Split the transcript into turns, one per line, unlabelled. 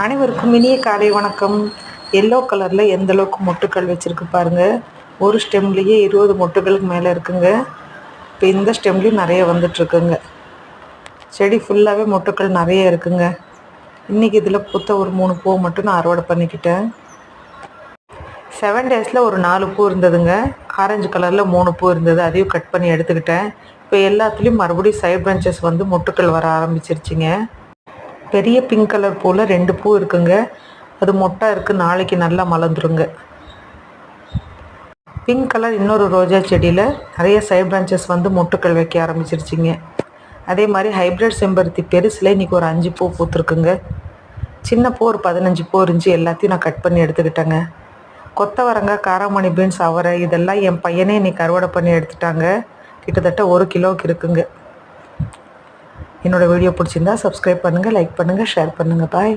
அனைவருக்கும் இனிய காலை வணக்கம். எல்லோ கலரில் எந்த அளவுக்கு மொட்டுக்கள் வச்சுருக்கு பாருங்கள். ஒரு ஸ்டெம்லேயே 20 மொட்டுகளுக்கு மேலே இருக்குங்க. இப்போ இந்த ஸ்டெம்லேயும் நிறைய வந்துட்டுருக்குங்க. செடி ஃபுல்லாகவே மொட்டுக்கள் நிறைய இருக்குங்க. இன்றைக்கி இதில் பூத்த ஒரு 3 பூ மட்டும் நான் அறுவடை பண்ணிக்கிட்டேன். 7 டேஸில் ஒரு 4 பூ இருந்ததுங்க. ஆரஞ்சு கலரில் 3 பூ இருந்தது, அதையும் கட் பண்ணி எடுத்துக்கிட்டேன். இப்போ எல்லாத்துலேயும் மறுபடியும் சைட் பிரான்ச்சஸ் வந்து மொட்டுக்கள் வர ஆரம்பிச்சிருச்சுங்க. பெரிய பிங்க் கலர் பூவில் 2 பூ இருக்குங்க. அது மொட்டாக இருக்குது, நாளைக்கு நல்லா மலர்ந்துருங்க. பிங்க் கலர் இன்னொரு ரோஜா செடியில் நிறைய சைட் பிரான்ச்சஸ் வந்து மொட்டுக்கள் வைக்க ஆரம்பிச்சிருச்சிங்க. அதே மாதிரி ஹைப்ரிட் செம்பருத்தி பெருசில் இன்றைக்கி ஒரு 5 பூ பூத்துருக்குங்க. சின்ன பூ ஒரு 15 பூ இருந்துச்சு, எல்லாத்தையும் நான் கட் பண்ணி எடுத்துக்கிட்டேங்க. கொத்தவரங்காய், காராமணி பீன்ஸ், அவரை இதெல்லாம் என் பையனே இன்றைக்கி அறுவடை பண்ணி எடுத்துட்டாங்க. கிட்டத்தட்ட 1 கிலோவுக்கு இருக்குங்க. என்னோடய வீடியோ பிடிச்சிருந்தா சப்ஸ்கிரைப் பண்ணுங்கள், லைக் பண்ணுங்கள், ஷேர் பண்ணுங்கள். பாய்.